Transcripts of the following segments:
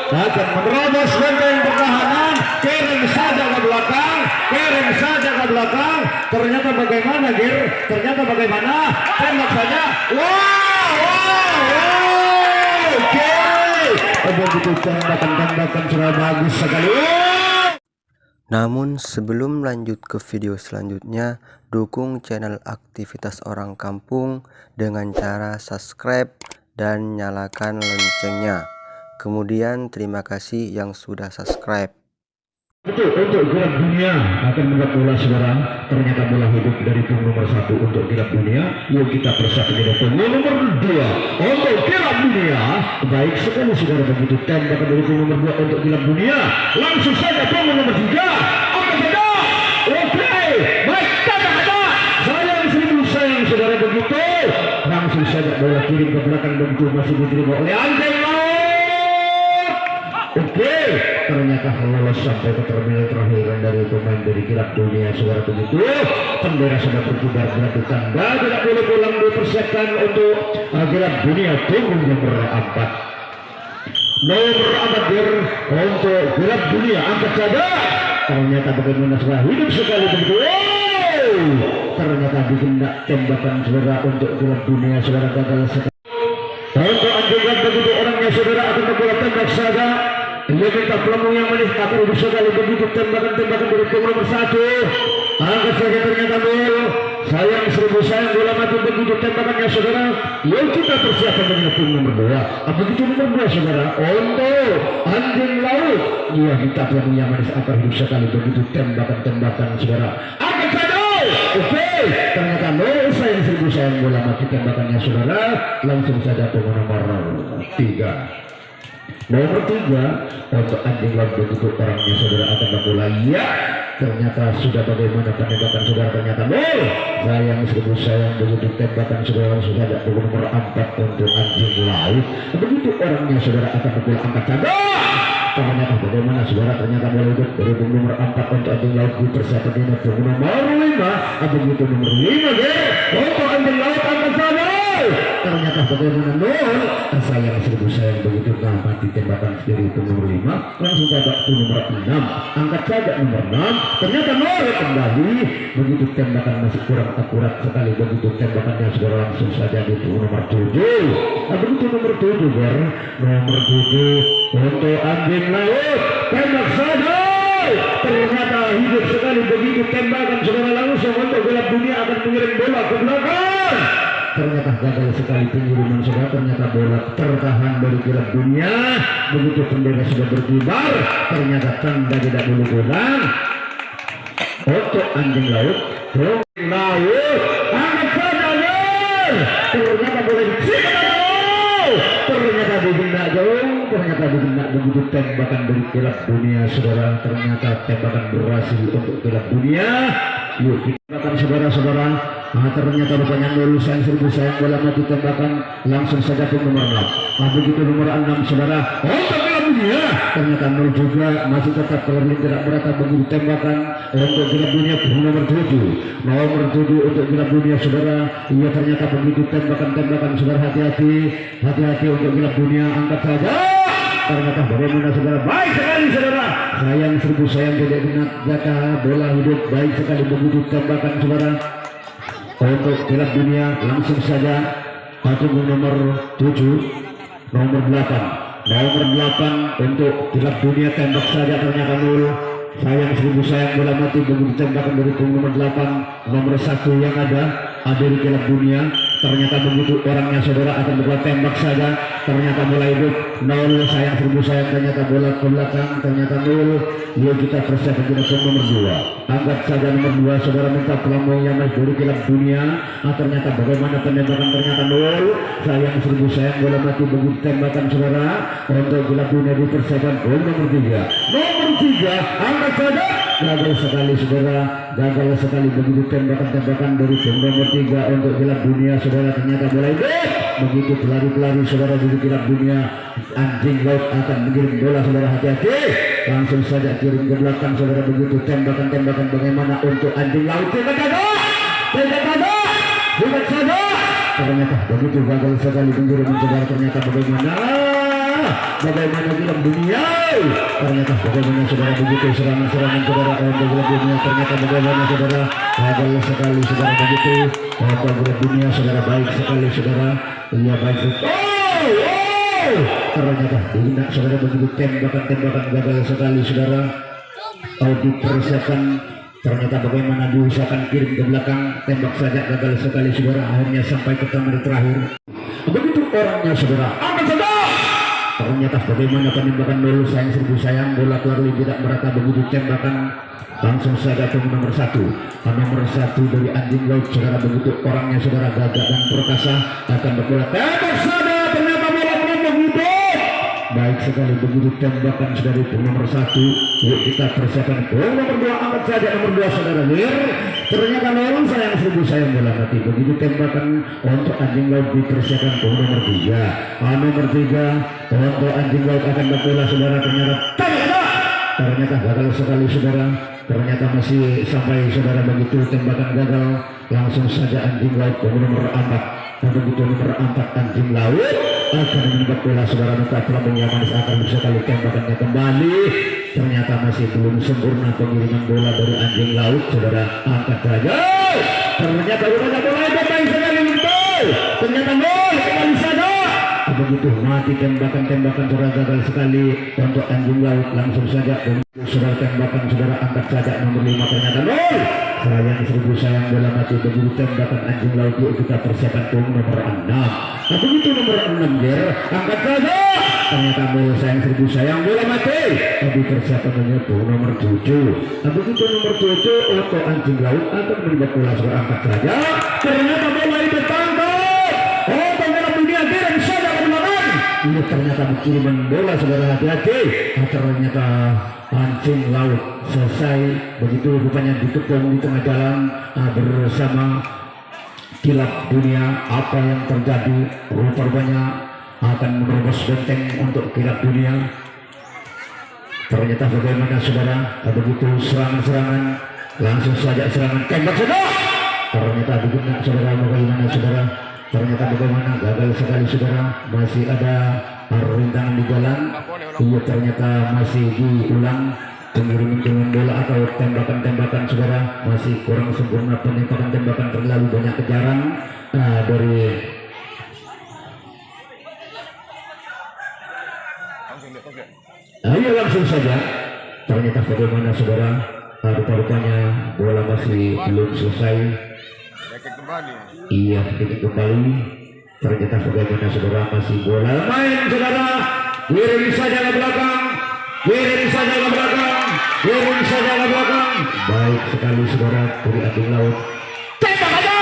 akan menerobos benteng pertahanan, kirim saja ke belakang, kirim saja ke belakang. Ternyata bagaimana Gir? Ternyata bagaimana? Tembak saja. Oke. Begitu tembakan sudah bagus sekali. Namun sebelum lanjut ke video selanjutnya, dukung channel Aktivitas Orang Kampung dengan cara subscribe dan nyalakan loncengnya. Kemudian terima kasih yang sudah subscribe. Untuk gerak dunia akan mendapat bola sekarang. Ternyata bola hidup dari tim nomor 1 untuk gerak dunia. Yuk kita persatu jadi tim nomor 2 untuk gerak dunia. Baik sekali saudara, begitu tembakan dari tim nomor 2 untuk gerak dunia. Langsung saja tim nomor 3. Oke, baik, ada. Sayang saudara, begitu. Langsung saja bola kirim ke belakang dan masih diterima oleh Anjing Laut. Oke, ternyata lolos sampai ke terminal terakhir dari pemain dari gerak dunia saudara, begitu. Bendera sudah berkibar berarti tanda tidak boleh pulang, dipersiapkan untuk gerak dunia tim nomor 4. Nomor 4 untuk gerak dunia angkat saja. Ternyata bagaimana sudah hidup sekali begitu. Ternyata digendak tembakan saudara untuk gerak dunia saudara, gagal sekali. Untuk anjungan begitu orangnya saudara akan membuat tembak saja. Dia minta pelambung yang manis akan bisa kali begitu tembakan dari tim nomor 1. Angkat saja ternyata gol. Sayang seribu sayang bola mati begitu tembakannya saudara. Yuk kita persiapkan dengan tim nomor 2. Begitu nomor 2 saudara untuk Anjing Laut. Dia minta pelambung yang manis akan bisa kali begitu tembakan saudara. Angkat saja. Oke, ternyata gol. Sayang seribu sayang bola mati tembakannya saudara. Langsung saja tim nomor 3. Nomor 3 untuk Anjing Laut begitu orangnya saudara akan memulai. Ya, ternyata sudah bagaimana penembakan saudara, ternyata gol. Sayang seribu sayang begitu tembakan saudara, langsung saja nomor 4 untuk Anjing Laut. Begitu orangnya saudara akan memulai angkat saja. Ternyata bagaimana saudara, ternyata bola hidup dari nomor 4 untuk Anjing Laut dipersiapkan dengan nomor 5. Begitu nomor 5 untuk Anjing Laut angkat saja. Ternyata bagaimana nol. Sayang seribu sayang begitu mati tembakan dari nomor 5. Langsung saja nomor 6. Angkat saja nomor 6. Ternyata nol kembali. Begitu tembakan masih kurang akurat sekali. Begitu tembakannya saudara, langsung saja di nomor 7. Begitu nomor 7 nomor 7 untuk Anjing Laut. Tembak saja. Ternyata hidup sekali begitu tembakan saudara, langsung untuk gerak dunia akan mengirim bola ke belakang. Ternyata gagal sekali pengiriman saudara. Ternyata bola tertahan dari gerak dunia. Begitu bendera sudah berkibar, ternyata tanda tidak boleh pulang untuk Anjing Laut. Angkat saja gol. Ternyata boleh diciptakan. Ternyata digendak jauh. Ternyata digendak begitu tembakan dari gerak dunia saudara. Ternyata tembakan berhasil untuk gerak dunia. Yuk kita saudara-saudara. Ternyata rupanya nol. Sayang seribu sayang bola mati tembakan langsung saja ke nomor 6. Begitu nomor 6 saudara untuk gerak dunia. Ternyata nol juga, masih tetap keluar tidak berata begitu tembakan untuk gerak dunia nomor 7. Nomor 7 untuk gerak dunia saudara. Iya, ternyata begitu tembakan saudara. Hati-hati untuk gerak dunia. Angkat saja. Ternyata bagaimana saudara, baik sekali saudara. Sayang seribu sayang tidak genap jaka bola hidup. Baik sekali begitu tembakan saudara untuk gerak dunia. Langsung saja tunggu nomor 7 nomor 8 untuk gerak dunia. Tembak saja ternyata nol. Sayang seribu sayang bola mati begitu tembakan dari nomor 8 nomor 1 yang ada di gerak dunia. Ternyata begitu orangnya saudara akan berbuat tembak saja. Ternyata bola hidup nol. Sayang seribu sayang ternyata bola ke belakang. Ternyata nol. Yuk kita persiapkan dengan nomor 2. Angkat saja nomor 2 saudara, minta pelambung yang masih dari gerak dunia. Ternyata bagaimana penembakan, ternyata nol. Sayang seribu sayang bola mati begitu tembakan saudara untuk gerak dunia dipersiapkan nomor 3. Nomor 3 angkat saja. Gagal sekali saudara, gagal sekali begitu tembakan dari nomor 3 untuk gerak dunia saudara. Ternyata bola hidup begitu pelari saudara di gerak dunia. Anjing Laut akan mengirim bola saudara, hati-hati. Langsung saja kirim ke belakang saudara. Begitu tembakan bagaimana untuk Anjing Laut. Tembak saja. Ternyata begitu gagal sekali pengirim saudara. Ternyata bagaimana bagaimana gelap dunia, ternyata bagaimana saudara begitu serangan-serangan saudara untuk gelap dunia, ternyata bagaimana saudara gagal sekali saudara begitu untuk gelap dunia saudara, baik sekali saudara, iya baik ternyata tidak saudara begitu tembakan gagal sekali saudara, dipersiapkan. Ternyata bagaimana diusahakan kirim ke belakang, tembak saja gagal sekali saudara, akhirnya sampai ke kamar terakhir. Begitu orangnya saudara, angkat saja. Ternyata bagaimana penembakan dulu, sayang seribu sayang, bola keluar tidak merata, begitu tembakan langsung saja ke nomor 1. Nomor 1 dari anjing laut saudara, begitu orangnya saudara, Gagak dan Perkasa akan berbola, tembak saja, ternyata bola begitu. Baik sekali begitu tembakan saudara itu nomor 1. Yuk kita persiapkan nomor 2, angkat saja nomor 2 saudara. Ternyata nolong sayang seribu sayang bola mati. Begitu tembakan untuk anjing laut dipersiapkan nomor 3. Nomor 3 untuk anjing laut akan berbola saudara, ternyata gagal sekali saudara. Ternyata masih sampai saudara, begitu tembakan gagal, langsung saja anjing laut nomor 4. Begitu nomor 4 anjing laut akan menembak bola saudara, maka Prabowo yang manis akan sekali tembakannya kembali. Ternyata masih belum sempurna pengiriman bola dari anjing laut saudara, angkat saja. Ternyata bola itu baik sekali untuk. Ternyata gol kembali saja. Begitu mati tembakan saudara, gagal sekali untuk anjing laut, langsung saja saudara tembakan saudara, angkat saja nomor 5, ternyata gol. Sayang seribu sayang bola mati. Begitu tembakan anjing laut, yuk kita persiapan nomor 6. Begitu nomor 6 angkat saja. Ternyata bola sayang seribu sayang bola mati. Tapi persiapan nomor 7. Begitu nomor 7 untuk anjing laut akan menembak bola saudara, angkat saja. Ternyata bola itu tangkap. Tangkap dunia kirim saja ke belakang. Ini ternyata kiriman bola saudara, hati-hati. Ternyata anjing laut selesai. Begitu rupanya dikepung di tengah jalan bersama kilap dunia. Apa yang terjadi? Rupanya akan menerobos benteng untuk kilap dunia. Ternyata bagaimana saudara, begitu serangan-serangan, langsung saja serangan tembak saudara. Ternyata begitu saudara, bagaimana saudara? Ternyata bagaimana gagal sekali saudara, masih ada rintangan di jalan. Iya ternyata masih diulang pengiriman bola atau tembakan-tembakan saudara, masih kurang sempurna tembakan terlalu banyak kejaran dari ayo langsung saja. Ternyata bagaimana saudara, rupanya bola masih belum selesai. Iya sedikit kembali. Ternyata bagaimana saudara, masih bola main saudara, kirim saja ke belakang, kirim saja ke belakang, kirim saja ke belakang. Baik sekali saudara dari anjing laut, tembak aja.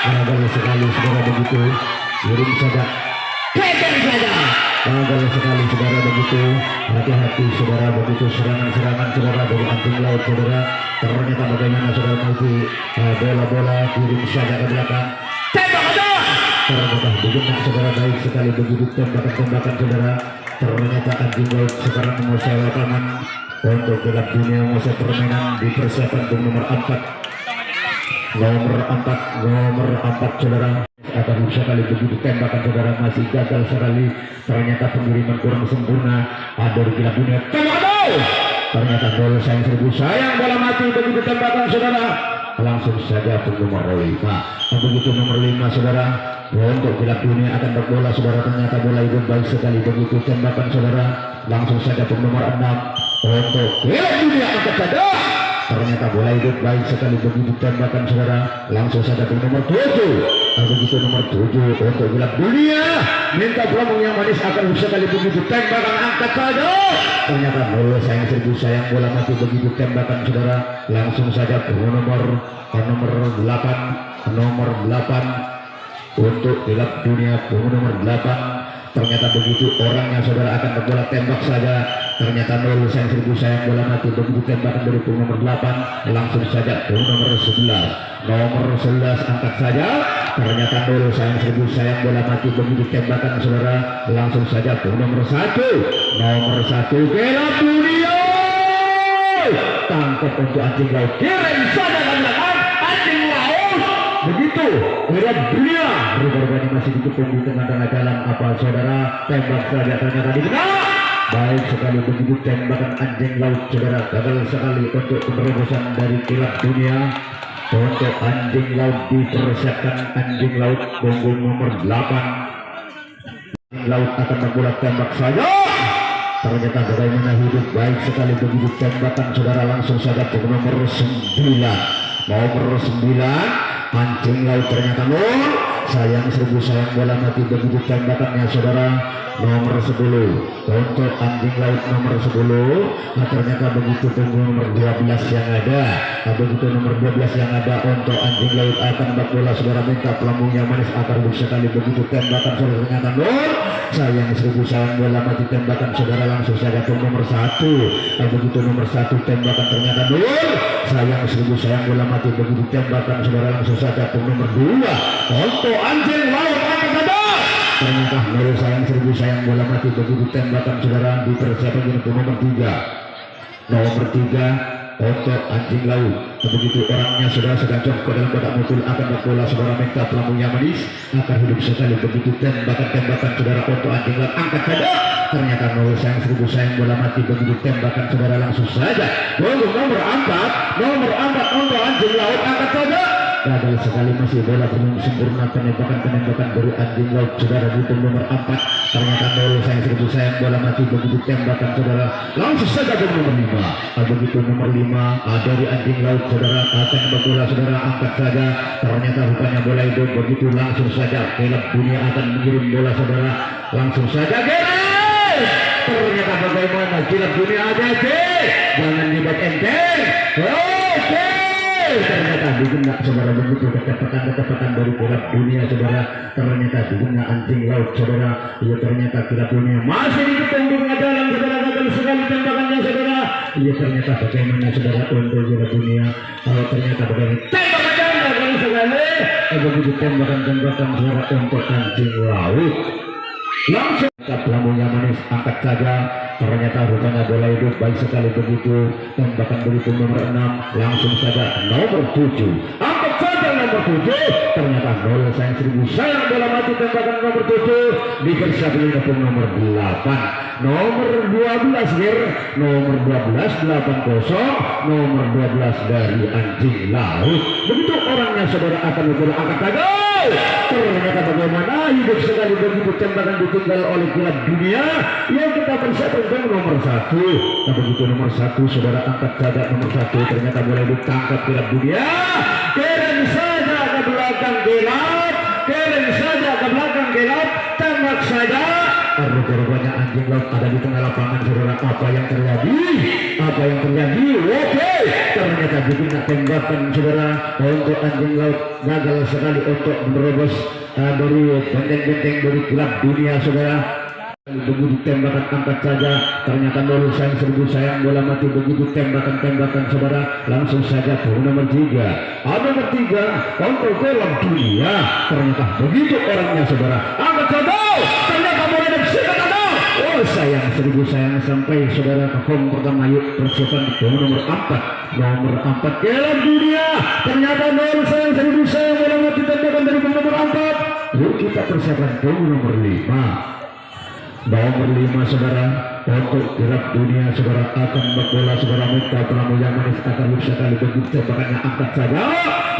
Gagal sekali saudara, begitu kirim saja, kejar saja. Gagal sekali saudara, begitu hati-hati saudara, begitu serangan-serangan saudara dari anjing laut saudara. Ternyata bagaimana saudara, masih bola-bola kirim saja ke belakang, tembak aja. Ternyata begitu saudara, baik sekali begitu tembakan-tembakan saudara. Ternyata anjing laut sekarang menguasai lapangan untuk gelap dunia, menguasai permainan, dipersiapkan nomor 4. Nomor 4 saudara akan sekali begitu tembakan saudara, masih gagal sekali. Ternyata pengiriman kurang sempurna dari gelap dunia, tembak. Ternyata bola sayang seribu sayang bola mati. Begitu tembakan saudara, langsung saja ke nomor 5. Begitu nomor 5 saudara, untuk gelap dunia akan berbola saudara. Ternyata bola itu baik sekali, begitu tembakan saudara, langsung saja ke nomor 6 untuk gelap dunia, angkat saja. Ternyata bola itu baik sekali, begitu tembakan saudara, langsung saja ke nomor 7. Begitu nomor 7 untuk gelap dunia, minta Prabowo yang manis akan sekali, begitu tembakan, angkat saja. Ternyata bola sayang seribu sayang bola mati. Begitu tembakan saudara, langsung saja ke nomor 8 untuk gelap dunia, nomor 8. Ternyata begitu orangnya saudara akan berbola, tembak saja. Ternyata sayang seribu sayang bola mati. Begitu tembakan dari nomor 8, langsung saja ke nomor 11. Nomor 11 angkat saja. Ternyata sayang seribu sayang bola mati. Begitu tembakan saudara, langsung saja ke nomor 1. Nomor 1 gelap dunia, tangkap untuk anjing laut, kirim saja ke belakang anjing laut. begitu Piala Dunia. Rupanya masih dikepung di tengah-tengah jalan. Apa saudara, tembak saja ternyata dikenal. Baik sekali begitu tembakan anjing laut saudara, gagal sekali untuk penerobosan dari Piala Dunia. Untuk anjing laut dipersiapkan anjing laut punggung nomor 8. Anjing laut akan membuat tembak saja. Ternyata bagaimana hidup, baik sekali begitu tembakan saudara, langsung saja ke nomor 9. Nomor 9 anjing laut ternyata nol. Sayang seribu sayang bola mati begitu tembakannya saudara. Nomor 10 untuk anjing laut nomor 10. Ternyata begitu punggung nomor 12 yang ada. Begitu nomor 12 yang ada untuk anjing laut akan bola saudara, minta pelambungnya manis akar sekali begitu tembakan saudara, ternyata nol. Sayang seribu sayang bola mati tembakan saudara, langsung saja ke nomor 1. Begitu nomor 1 tembakan ternyata nol. Sayang seribu sayang bola mati begitu tembakan saudara, langsung saja ke nomor 2 untuk anjing laut akan ada. Ternyata nol. Sayang seribu sayang bola mati begitu tembakan saudara, dipersiapkan untuk nomor 3. Nomor 3 untuk anjing laut. Begitu orangnya sudah sedang ke dalam kotak mutul akan bola saudara, minta pelambungnya manis akan hidup sekali begitu tembakan saudara untuk anjing laut, angkat saja. Ternyata nol. Sayang seribu sayang bola mati begitu tembakan saudara, langsung saja untuk nomor 4 untuk anjing laut, angkat saja. Gagal sekali, masih bola belum sempurna penembakan dari anjing laut saudara di nomor 4. Ternyata nol. Sayang seribu sayang bola mati begitu tembakan saudara, langsung saja ke nomor 5. Begitu nomor 5 dari anjing laut saudara akan bola saudara, angkat saja. Ternyata rupanya bola itu begitu langsung saja Piala Dunia akan mengirim bola saudara, langsung saja gerak. Ternyata bagaimana Piala Dunia ada, jangan dibuat enteng. Oke. Ternyata diguna saudara begitu kecepatan dari Piala Dunia saudara. Ternyata diguna anjing laut saudara. Ia ternyata Piala Dunia masih di tengah jalan saudara, gagal sekali tembakannya saudara. Ia ternyata bagaimana saudara untuk Piala Dunia. Kalau ternyata bagaimana tembakannya gagal sekali. Begitu tembakan saudara untuk anjing laut, langsung pelambungnya manis, angkat saja. Ternyata rupanya bola hidup, baik sekali begitu tembakan begitu nomor 6, langsung saja nomor 7, angkat saja nomor 7. Ternyata nol. Sayang seribu sayang bola mati tembakan nomor 7 dipersiapkan untuk nomor 8. Nomor 12 nomor 12 80, nomor 12 dari anjing laut. Begitu orangnya saudara akan bergerak, angkat saja. Ternyata bagaimana hidup sekali begitu tembakan ditinggal oleh Piala Dunia yang kita persiapkan nomor 1. Begitu nomor 1 saudara, angkat saja nomor 1. Ternyata bola ditangkap Piala Dunia, keren saja ke belakang gelap, tembak saja. Rupanya anjing laut ada di tengah lapangan saudara. Apa yang terjadi? Oke. Ternyata bikin tembakan saudara untuk anjing laut, gagal sekali untuk menerobos dari benteng-benteng dari Piala Dunia saudara. Begitu tembakan, angkat saja. Ternyata nol. Sayang seribu sayang bola mati begitu tembakan saudara, langsung saja ke nomor 3. Nomor 3 untuk Piala Dunia. Ternyata begitu orangnya saudara, angkat saja. Ternyata bola dipsikat ada. Sayang seribu sayang sampai saudara ke form pertama. Yuk persiapan ke nomor 4 Piala Dunia. Ternyata nol. Sayang seribu sayang bola mati tembakan dari nomor 4. Yuk kita persiapan ke nomor 5. Nomor 5 saudara untuk Piala Dunia saudara akan berbola saudara, minta pelambung yang manis akan hidup sekali begitu tembakannya, angkat saja.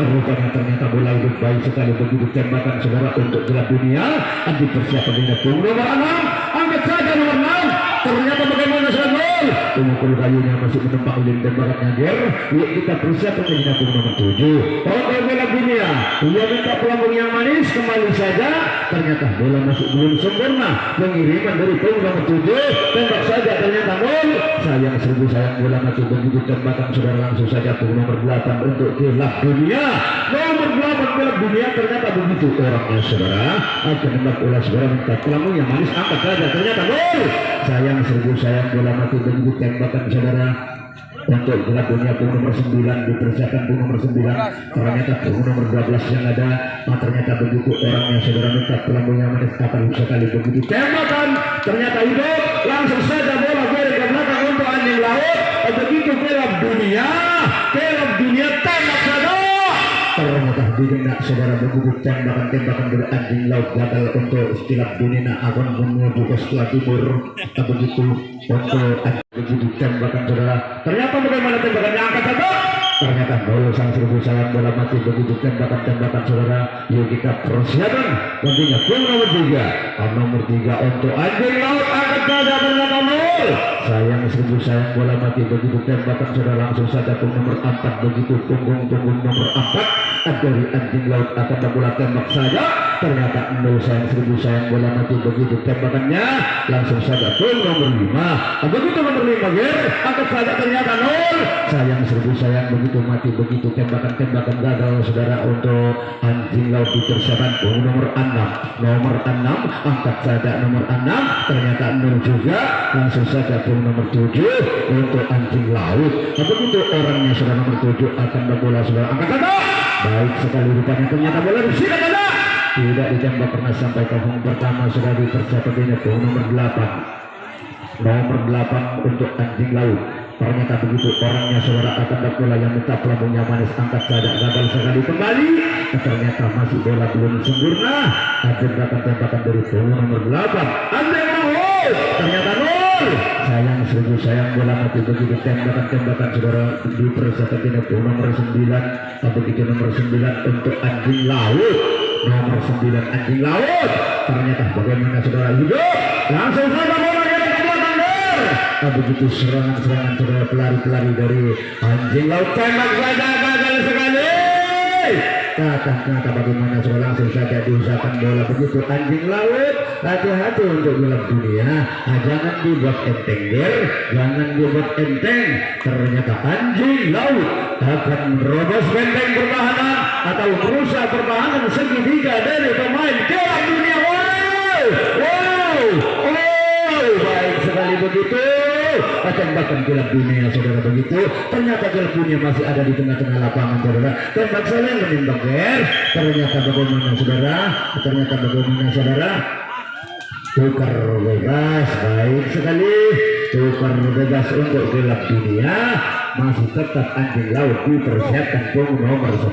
Rupanya ternyata bola hidup, baik sekali begitu tembakan saudara untuk Piala Dunia. Nanti persiapan dengan nomor 6, angkat saja nomor 6. Ternyata bagaimana saudara, pemukul kayunya masih menembak oleh tembakannya Yuk kita persiapan dengan nomor 7 untuk Piala Dunia. Ia minta pelambung yang manis, kembali saja. Ternyata bola masih belum sempurna pengiriman dari nomor 7, tembak saja. Ternyata nol. Sayang seribu sayang bola mati begitu tembakan saudara, langsung saja ke nomor 8 untuk Piala Dunia. Nomor 8 Piala Dunia. Ternyata begitu orangnya saudara akan menembak bola saudara, minta pelambung yang manis, angkat saja. Ternyata nol. Sayang seribu sayang bola mati begitu tembakan saudara untuk Piala Dunia. Nomor 9 dipersiapkan nomor 9. Ternyata nomor 12 yang ada. Ternyata begitu orangnya saudara, minta pelambungnya manis akan sekali begitu tembakan. Ternyata hidup, langsung saja bola balik ke belakang untuk anjing laut. Begitu Piala Dunia tembak saja. Ternyata dikena saudara begitu tembakan dari anjing laut gagal untuk kilap dunia akan menuju ke sebelah timur begitu untuk begitu tembakan saudara ternyata bagaimana tembakannya angkat saja ternyata gol sang seribu sayang bola mati begitu tembakan saudara yuk kita persiapan tentunya pun nomor 3 untuk anjing laut angkat saja ternyata gol sayang seribu sayang bola mati begitu tembakan saudara langsung saja pun nomor 4 begitu punggung nomor 4 dari anjing laut akan bola tembak saja ternyata nol sayang seribu sayang bola mati begitu tembakannya langsung saja pun nomor 5 begitu nomor 5 ger angkat saja ternyata nol sayang seribu sayang begitu mati begitu tembakan gagal saudara untuk anjing laut dipersiapkan pun nomor 6 angkat saja nomor 6 ternyata nol juga langsung saja pun nomor 7 untuk anjing laut begitu orangnya sudah nomor 7 akan bola saudara angkat saja baik sekali rupanya ternyata bola disikat saja tidak ditembak pernah sampai ke home pertama sudah dipersiapkan ini pun nomor 8 untuk anjing laut ternyata begitu orangnya saudara akan bola yang minta pelabuhnya manis angkat saja gagal sekali kembali ternyata masih bola belum sempurna ada tembakan dari nomor 8 anjing laut ternyata nol sayang seribu sayang bola mati begitu tembakan saudara dipersiapkan ini pun nomor 9 begitu nomor 9 untuk anjing laut nomor 9 anjing laut ternyata bagaimana saudara hidup langsung saja bola begitu serangan saudara pelari dari anjing laut tembak saja gagal sekali kata bagaimana saudara langsung saja diusahakan bola begitu anjing laut hati-hati untuk gelap dunia jangan dibuat enteng jangan dibuat enteng ternyata anjing laut akan menerobos benteng pertahanan atau merusak pertahanan segitiga dari pemain gelap dunia baik sekali begitu tembakan gelap dunia saudara begitu ternyata gelap dunia masih ada di tengah-tengah lapangan saudara tembak saja menembak ternyata bagaimana saudara tukar bebas baik sekali tukar bebas untuk gelap dunia masih tetap anjing laut dipersiapkan pun nomor 10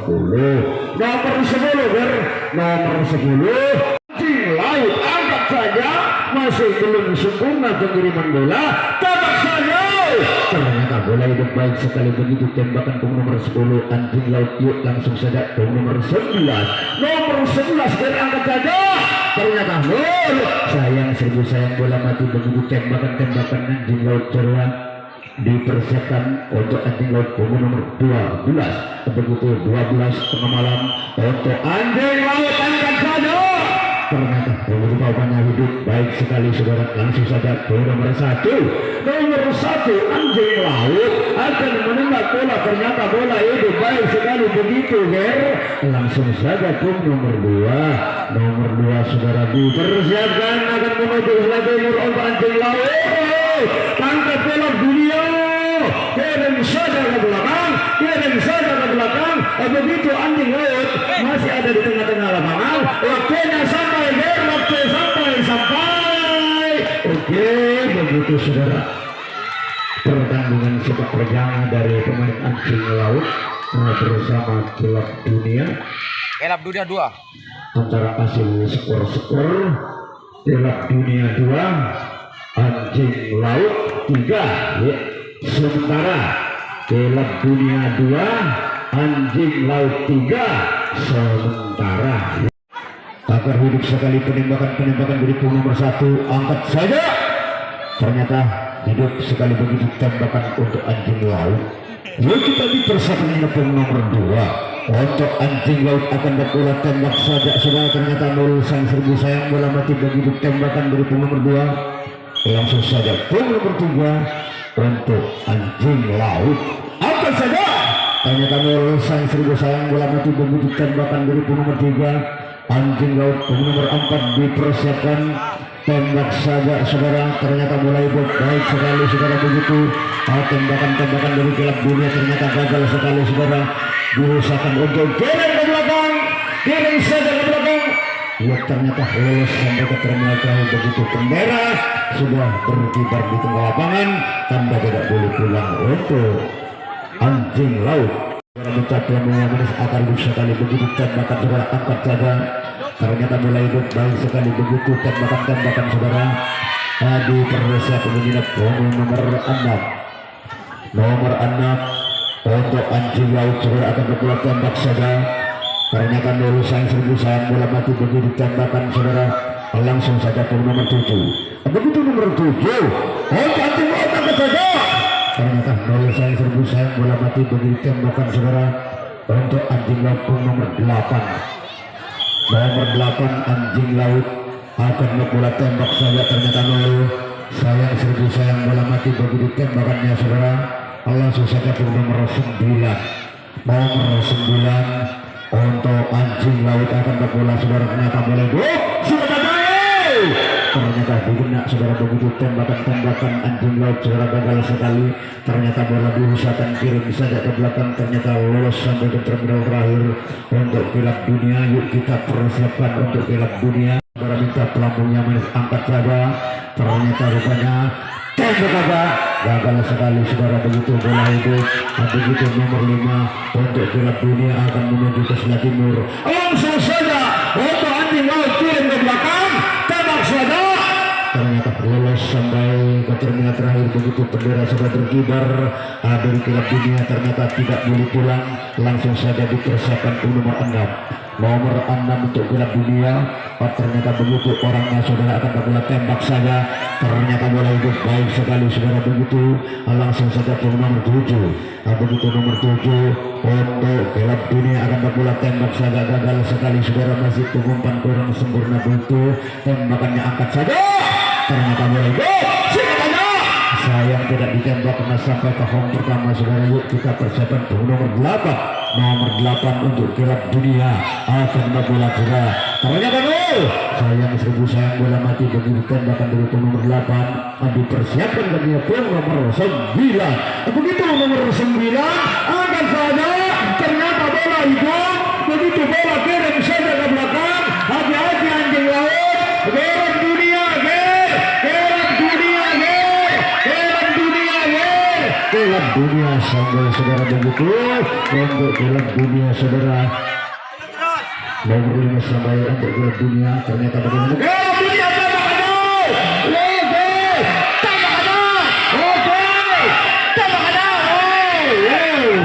anjing laut angkat saja masih belum sempurna pengiriman bola tembak saja ternyata bola hidup baik sekali begitu tembakan pun nomor 10 anjing laut yuk langsung saja pun nomor 11 angkat saja ternyata nol sayang seribu sayang bola mati begitu tembakan anjing laut cerah dipersiapkan untuk anjing laut pun nomor 12 begitu 12 tengah malam untuk anjing laut angkat saja ternyata bawahnya hidup baik sekali saudara langsung saja ke nomor 1 anjing laut akan menembak bola ternyata bola hidup baik sekali begitu langsung saja pun nomor 2 saudara dipersiapkan akan menuju sebelah timur untuk anjing laut tangkap bola dunia kirim saja ke belakang begitu anjing laut masih ada di tengah-tengah lapangan waktunya sampai oke begitu saudara pertandingan sepak terjang dari pemain anjing laut bersama gelap dunia 2 antara hasil skor gelap dunia 2 anjing laut 3 sementara gelap dunia 2 anjing laut 3 sementara agar hidup sekali penembakan dari nomor 1 angkat saja ternyata hidup sekali begitu tembakan untuk anjing laut yuk kita dipersiapkan ini pun nomor 2 untuk anjing laut akan berbola tembak saja saudara ternyata nol sang seribu sayang bola mati begitu tembakan dari pun nomor 2 langsung saja pun nomor 3 untuk anjing laut angkat saja ternyata nol sang seribu sayang bola mati begitu tembakan dari pun nomor 3 anjing laut nomor 4 dipersiapkan tembak saja saudara ternyata mulai baik sekali saudara begitu tembakan dari gelap dunia ternyata gagal sekali saudara diusahakan untuk kirim saja ke belakang ya ternyata lolos sampai ke terminal jauh begitu bendera sudah berkibar di tengah lapangan tanda tidak boleh pulang untuk anjing laut Mencapai manis akan bisa kali begitu tembakan saudara angkat saja ternyata mulai baik sekali begitu tembakan saudara di persiapan peminat nomor 6 untuk anjing laut saudara akan berbuat tembak saja ternyata dulu sayang bola mati begitu tembakan saudara langsung saja ke nomor 7 begitu nomor 7 untuk anjing laut angkat saja ternyata dulu sayang bola mati begitu tembakan saudara untuk anjing laut nomor 8 anjing laut akan membola tembak saja ternyata dulu sayang bola mati begitu tembakannya saudara langsung saja ke nomor 9 untuk anjing laut akan membola saudara ternyata boleh ternyata begitu saudara begitu tembakan anjing laut saudara gagal sekali ternyata bola diusahakan kirim saja ke belakang ternyata lolos sampai ke terminal terakhir untuk Piala Dunia. Yuk kita persiapkan untuk Piala Dunia saudara minta pelampungnya manis angkat saja ternyata rupanya tembak saja gagal sekali saudara begitu bola hidup begitu nomor 5 untuk Piala Dunia akan menuju ke sebelah timur langsung saja untuk anjing laut kirim ke belakang tembak saja ternyata lolos sampai ke terminal terakhir begitu bendera sudah berkibar dari Piala Dunia ternyata tidak boleh pulang langsung saja dipersiapkan nomor 6 untuk Piala Dunia ternyata begitu orangnya saudara akan berbola tembak saja ternyata bola hidup baik sekali saudara begitu langsung saja ke nomor 7 begitu nomor 7 untuk Piala Dunia akan berbola tembak saja gagal sekali saudara masih umpan kurang sempurna begitu tembakannya angkat saja ternyata bola hidup sayang tidak ditembak karena sampai ke home pertama saudara. Yuk kita persiapan nomor 8 untuk Piala Dunia akan berbola bola ternyata sayang bola mati begitu tembakan dari nomor 8 dipersiapkan bagi nomor 9 begitu nomor 9 akan saja ternyata bola hidup begitu bola kirim saja ke belakang hati-hati anjing laut Piala Dunia Piala Dunia sampai saudara begitu untuk Piala Dunia saudara nomor 5 sampai untuk Piala Dunia ternyata bagaimana Piala Dunia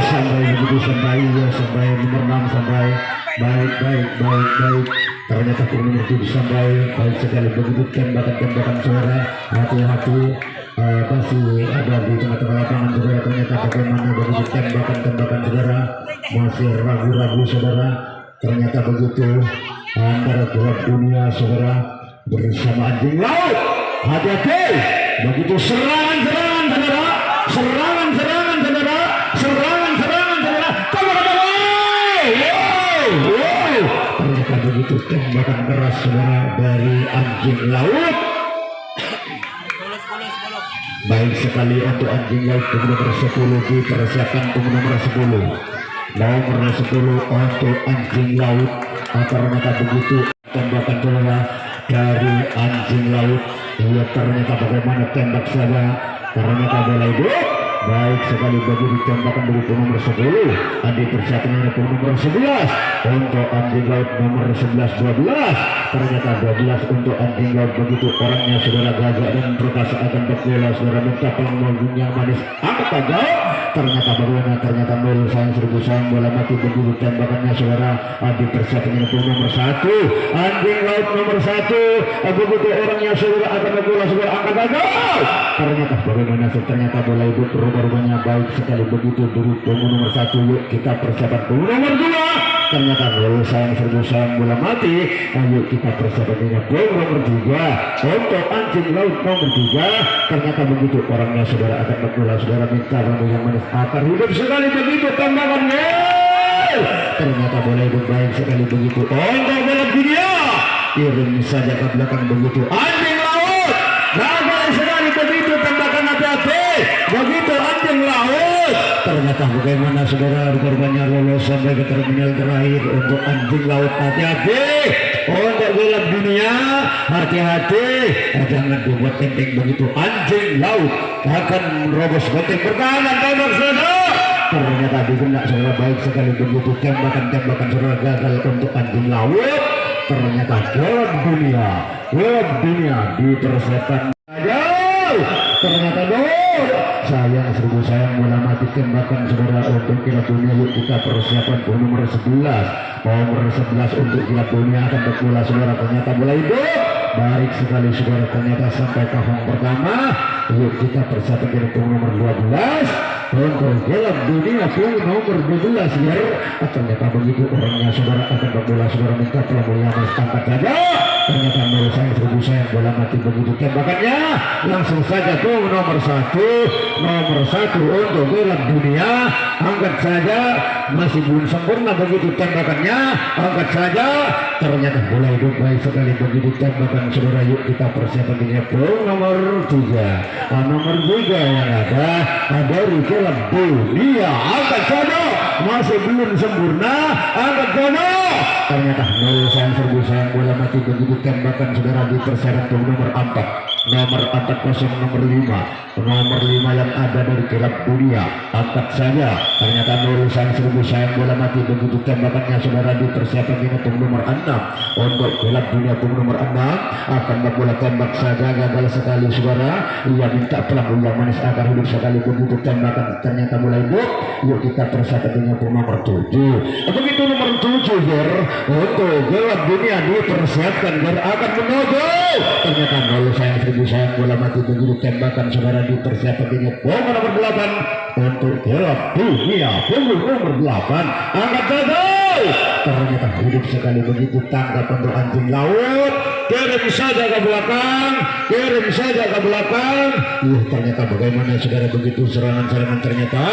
sampai begitu sampai nomor 6 sampai baik ternyata ke nomor 7 sampai baik sekali begitu tembakan saudara hati-hati masih ada di tengah-tengah lapangan saudara ternyata bagaimana begitu tembakan saudara masih ragu-ragu saudara ternyata begitu antara Piala Dunia saudara bersama anjing laut hati-hati begitu serangan saudara serangan saudara ternyata begitu tembakan keras saudara dari anjing laut baik sekali untuk anjing laut nomor 10 dipersiapkan nomor 10 untuk anjing laut ternyata begitu tembakan bola dari anjing laut ternyata bagaimana tembak saja ternyata bola hidup baik sekali begitu tembakan dari nomor 10 dipersiapkan nomor 11 untuk anjing laut nomor 11 12 ternyata 12 untuk anjing laut begitu orangnya saudara gagak dan perkasa akan berbola saudara minta pengembangan yang manis angkat saja ternyata bagaimana ternyata sayang bola mati begitu tembakannya saudara dipersiapkan nomor 1 anjing laut nomor 1 begitu orangnya saudara akan berbola saudara angkat gagal ternyata bagaimana ternyata bola itu rupanya baik sekali begitu dulu nomor 1 yuk kita persiapan nomor 2 ternyata sayang bola mati yuk kita persiapan nomor 3 untuk anjing laut nomor 3 ternyata begitu orangnya saudara akan berbola saudara minta yang manis akar hidup sekali begitu tembakannya ternyata bola itu baik sekali begitu untuk Piala Dunia kirim saja ke belakang begitu anjing laut gagal sekali begitu tembakan hati-hati begitu anjing laut ternyata bagaimana saudara korbannya lolos sampai ke terminal terakhir untuk anjing laut hati-hati untuk Piala Dunia hati-hati jangan dibuat enteng begitu anjing laut akan merobos benteng pertahanan tembak saudara ternyata dikena saudara baik sekali begitu tembakan saudara gagal untuk anjing laut. Ternyata gelap dunia dipersiapkan saja. Ternyata sayang seribu sayang bola mati tembakan saudara untuk gelap dunia. Yuk kita persiapan nomor 11 untuk gelap dunia akan berbola saudara. Ternyata bola hidup baik sekali saudara, ternyata sampai ke hong pertama. Yuk kita persiapan nomor 12 untuk gelap dunia nomor 12 ya. Ternyata begitu orangnya saudara akan berbola saudara, minta pelan angkat saja. Ternyata seribu sayang bola mati begitu tembakannya langsung saja tuh nomor 1 untuk gelap dunia, angkat saja, masih belum sempurna begitu tembakannya, angkat saja. Ternyata bola hidup baik sekali begitu tembakan saudara. Yuk kita persiapan di nomor 3 yang ada dari gelap dunia, angkat saja, masih belum sempurna, angkat saja. Ternyata seribu sayang bola mati begitu tembakan saudara di persiapan nomor 4 kosong nomor 5 yang ada dari gelap dunia, angkat saja. Ternyata seribu sayang bola mati begitu tembakannya saudara di persiapan ini nomor 6 untuk gelap dunia nomor 6 akan bola tembak saja, gagal sekali saudara. Ia minta pelan yang manis agar hidup sekali begitu tembakan, ternyata bola hidup. Yuk kita persiapan ini nomor 7 begitu nomor 7 untuk gelap dunia dipersiapkan akan menuju. Ternyata seribu sayang bola mati begitu tembakan saudara di persiapan ini nomor 8 untuk gelap dunia nomor 8, angkat saja. Ternyata hidup sekali begitu tangkap untuk anjing laut, kirim saja ke belakang. Ternyata bagaimana saudara begitu serangan ternyata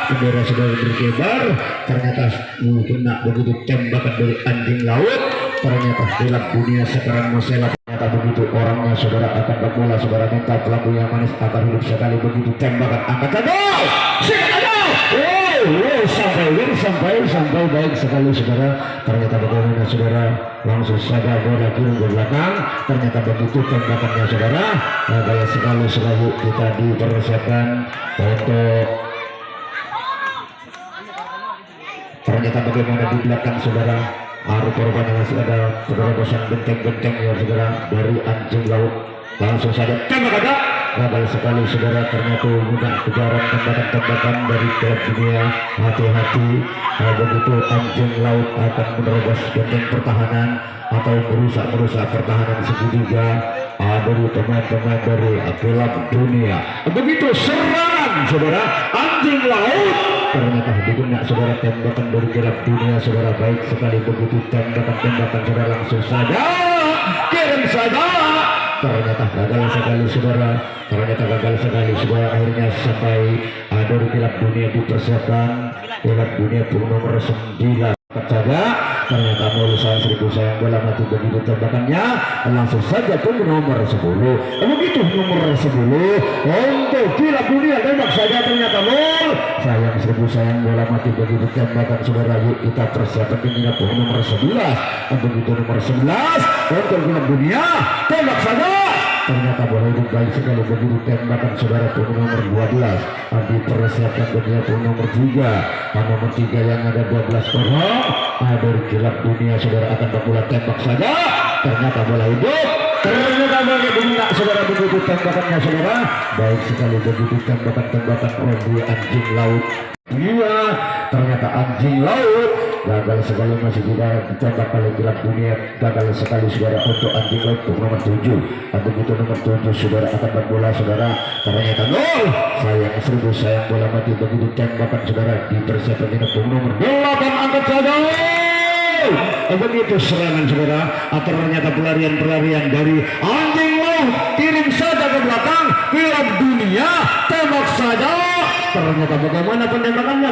bendera saudara berkibar. Ternyata kena begitu tembakan dari anjing laut. Ternyata gelap dunia sekarang Mosela. Ternyata begitu orangnya saudara akan berbola saudara, minta pelaku yang manis akan hidup sekali begitu tembakan, angkat saja. Sampai baik sekali saudara. Ternyata bagaimana saudara, langsung saja bola kirim ke belakang. Ternyata begitu tembakannya saudara, gagal sekali selalu kita dipersiapkan untuk. Ternyata bagaimana di belakang saudara, Aru korban yang masih ada penerobosan benteng-benteng ya saudara dari anjing laut. Langsung saja tembak ada, gagal sekali saudara. Ternyata mudah kejaran tembakan dari gelap dunia. Hati-hati begitu anjing laut akan menerobos benteng pertahanan atau merusak pertahanan segitiga dari pemain-pemain dari gelap dunia. Begitu serangan saudara anjing laut. Ternyata digunakan saudara tembakan dari gelap dunia saudara, baik sekali begitu tembakan saudara, langsung saja kirim saja. Ternyata gagal sekali saudara. Akhirnya sampai dari gelap dunia dipersiapkan gelap dunia nomor 9 saja. Ternyata seribu sayang bola mati begitu tembakannya langsung saja ke nomor 10. Begitu nomor 10 untuk gelap dunia tembak saja, ternyata seribu sayang bola mati begitu tembakan saudara. Yuk kita persiapan ini nomor 11. Begitu nomor 11 untuk gelap dunia tembak saja. Ternyata bola hidup baik sekali begitu tembakan saudara nomor 12 dipersiapkan begitu nomor 3 yang ada 12 korong dari gelap dunia saudara akan berbola tembak saja. Ternyata bola hidup, ternyata bola dunia saudara begitu tembakannya saudara, baik sekali begitu tembakan oleh anjing laut. Iya, ternyata anjing laut gagal sekali, masih tidak ditembak oleh gelap dunia, gagal sekali saudara untuk anjing laut nomor 7. Begitu nomor 7 saudara akan berbola saudara, ternyata seribu sayang bola mati begitu tembakan saudara dipersiapkan nomor 8, angkat saja. Begitu serangan saudara, ternyata pelarian dari anjing laut, kirim saja ke belakang gelap dunia tembak saja. Ternyata bagaimana penembakannya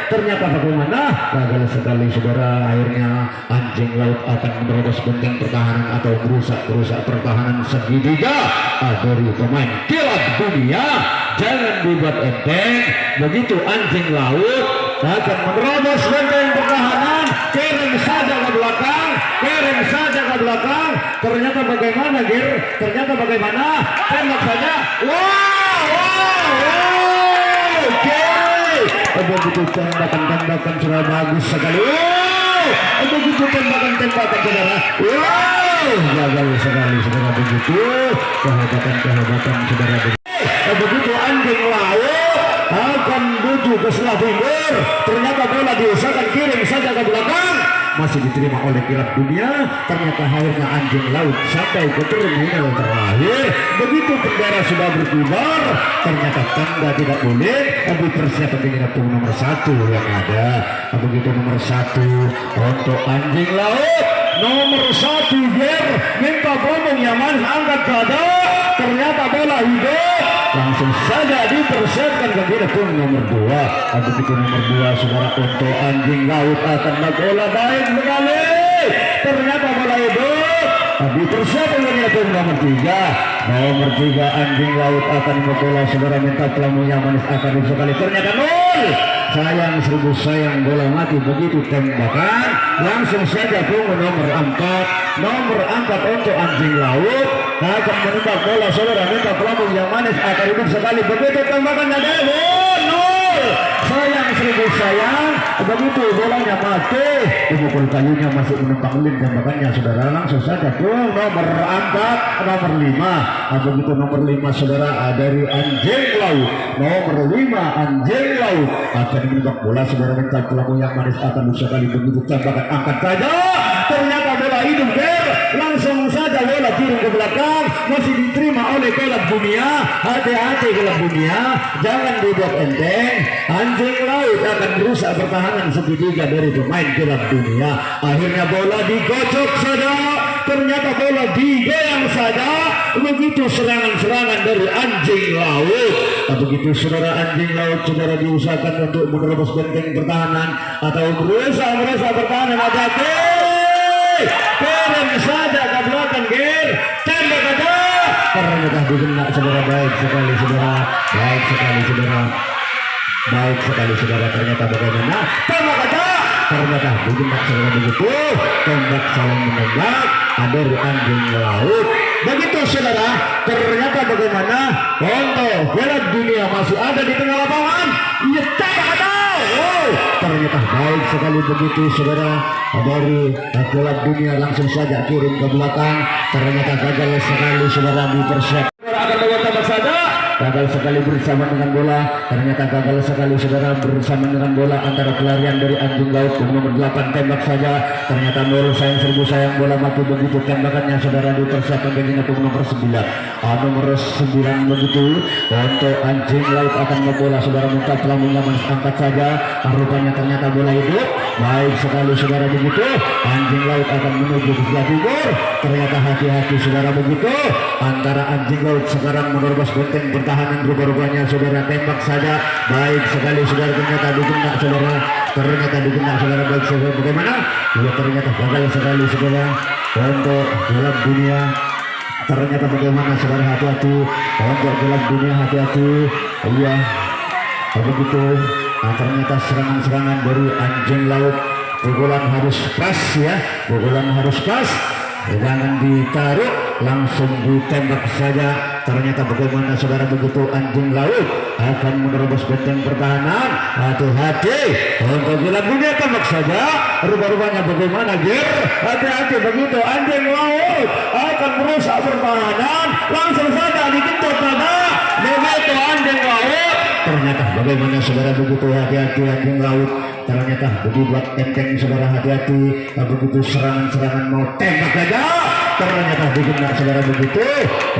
ternyata bagaimana, gagal sekali saudara. Akhirnya anjing laut akan menerobos benteng pertahanan atau merusak pertahanan segitiga dari pemain gelap dunia. Jangan dibuat enteng, begitu anjing laut akan menerobos benteng pertahanan, kirim saja ke belakang. Ternyata bagaimana tembak saja. Begitu tembakan sudah bagus sekali. Begitu tembakan saudara. Gagal sekali saudara begitu. Kehebatan saudara. Begitu anjing laut akan menuju ke sebelah timur. Ternyata bola diusahakan kirim saja ke belakang. Masih diterima oleh Kilap Dunia. Ternyata akhirnya anjing laut sampai ke terminal terakhir. Begitu bendera sudah berkibar, ternyata tanda tidak boleh. Tapi persiapan dengan nomor 1 yang ada. Begitu nomor 1 untuk anjing laut. Nomor 1 Ger minta bomong Yaman angkat dada. Ternyata bola hidup langsung saja dipersiapkan kepada pun nomor 2. Begitu nomor 2 saudara untuk anjing laut akan bola baik sekali. Ternyata bola hidup dipersiapkan kepada pun nomor 3. Nomor 3 anjing laut akan bola saudara minta pelamu yang manis akan sekali. Ternyata 0. Sayang seribu sayang bola mati. Begitu tembakan langsung saja pun nomor 4 untuk anjing laut akan menembak bola saudara minta pelamu yang manis akan hidup sekali. Begitu tembakan ada 0. Sayang seribu sayang. Begitu bolanya mati. Dipukul kayunya masih menembak lin tembakannya saudara. Langsung saja pun nomor 5. Begitu nomor 5 saudara dari anjing laut. Nomor 5 anjing laut akan menembak bola saudara minta pelamu yang manis akan sekali. Begitu tembakan angkat saja. Ternyata bola hidup Ger. Langsung saja bola kirim ke belakang. Masih diterima oleh Kilap Dunia. Hati-hati Kilap Dunia, jangan dibuat enteng. Anjing laut akan berusaha pertahanan segitiga dari pemain Kilap Dunia. Akhirnya bola digocok saja. Ternyata bola digoyang saja. Begitu serangan-serangan dari anjing laut. Begitu saudara anjing laut saudara diusahakan untuk menerobos benteng pertahanan atau berusaha pertahanan. Hati-hati. Kirim saja ke belakang Ger. Tembak aja. Ternyata digenak saudara. Baik sekali saudara. Ternyata bagaimana? Tembak aja. Ternyata digenak saudara begitu. Tembak saling menembak. Dari anjing laut. Begitu saudara. Ternyata bagaimana? Untuk Kilap Dunia masih ada di tengah lapangan. Iya tembak aja. Ternyata baik sekali begitu saudara dari Kilap Dunia langsung saja kirim ke belakang. Ternyata gagal sekali saudara dipersiapkan. Akan tembak saja. Gagal sekali bersama dengan bola. Ternyata gagal sekali saudara bersama dengan bola antara pelarian dari anjing laut. Nomor 8 tembak saja. Ternyata 0 sayang seribu sayang bola mati. Begitu tembakannya saudara dipersiapkan dengan nomor 9. Nomor 9 begitu untuk anjing laut akan bola saudara minta pelamunya angkat saja. Rupanya ternyata bola hidup. Baik sekali saudara begitu. Anjing laut akan menuju ke sebelah timur. Ternyata hati-hati saudara begitu. Antara anjing laut sekarang menerobos benteng pertahanan. Rupanya saudara tembak saja. Baik sekali saudara. Ternyata digenak saudara. Baik saudara bagaimana? Ternyata gagal sekali saudara untuk Kilap Dunia. Ternyata bagaimana saudara, hati-hati untuk Kilap Dunia, hati-hati. Iya begitu. Ternyata serangan-serangan dari anjing laut. Pukulan harus pas ya, jangan ditaruh, langsung ditembak saja. Ternyata bagaimana saudara begitu anjing laut akan menerobos benteng pertahanan. Hati-hati untuk Kilap Dunia, tembak saja. Rupanya bagaimana Ger? Hati-hati begitu anjing laut akan merusak pertahanan. Langsung saja dikentut saja. Begitu anjing laut. Ternyata bagaimana saudara begitu, hati-hati anjing laut. Ternyata dibuat enteng saudara, hati-hati. Begitu serangan-serangan mau tembak saja. Ternyata digenak saudara begitu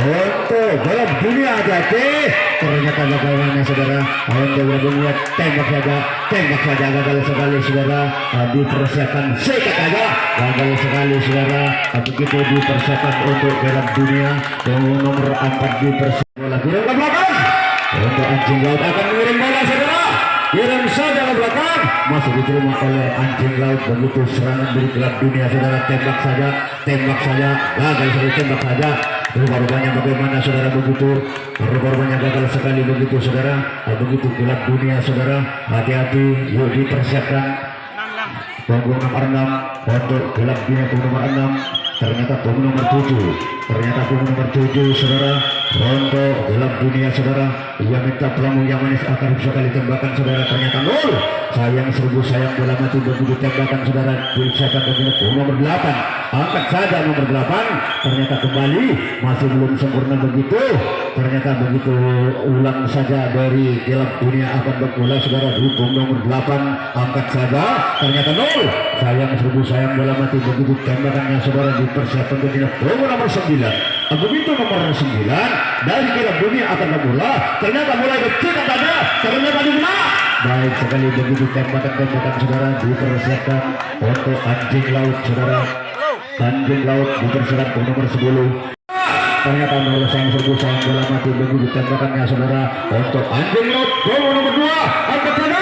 untuk Kilap Dunia, hati-hati. Ternyata bagaimana saudara untuk Dunia, tembak saja gagal sekali saudara. Dipersiapkan sikat aja, gagal sekali saudara. Begitu dipersiapkan untuk Kilap Dunia. Nomor 4 dipersiapkan bola kirim ke belakang. Untuk anjing laut akan mengirim bola saudara. Kirim saja ke belakang. Masih diterima oleh anjing laut. Begitu serangan dari Kilap Dunia saudara. Tembak saja. Gagal sekali, tembak saja. Rupanya bagaimana saudara begitu. Rupanya gagal sekali begitu saudara. Begitu Kilap Dunia saudara. Hati-hati. Yuk dipersiapkan. Punggung nomor 6 untuk Kilap Dunia, punggung nomor 6. Ternyata punggung nomor 7 saudara untuk dalam dunia saudara. Ia minta pelamu yang manis akan sekali tembakan saudara, ternyata nol. Sayang seribu sayang bola mati begitu tembakan saudara. Diusahakan begitu nomor 8, angkat saja nomor 8, ternyata kembali masih belum sempurna begitu. Ternyata begitu ulang saja dari dalam dunia akan berbola saudara. Dukung nomor 8, angkat saja, ternyata nol. Sayang seribu sayang bola mati begitu tembakannya saudara. Dipersiapkan begitu nomor 9. Begitu nomor 9 dari kira dunia akan berbola, ternyata mulai kecil ada, ternyata dimana. Baik sekali begitu tembakan saudara. Dipersiapkan untuk anjing laut saudara. Anjing laut dipersiapkan nomor 10. Ternyata nomor sayang serbu sayang bola mati begitu tembakannya saudara untuk anjing laut nomor 2, angkat saja.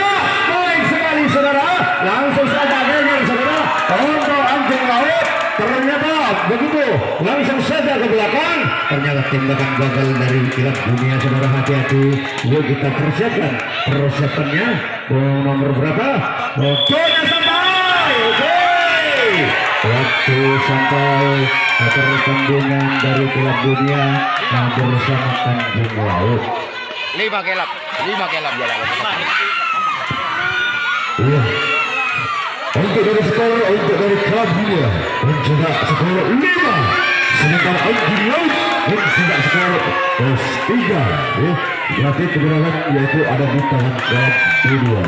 Baik sekali saudara, langsung saja dengar saudara untuk anjing laut. Ternyata begitu langsung saja ke belakang, ternyata tembakan gagal dari kilat dunia saudara. Hati-hati, yuk kita persiapkannya nomor berapa? Waktunya sampai, oke. Waktu sampai pertandingan dari kilat dunia bersama anjing laut. 5 kelab jalan. Iya. Untuk dari skor, untuk dari klub dunia mencetak skor 5, sedangkan anjing laut mencetak skor 3. Berarti kebenaran yaitu ada di tangan klub dunia.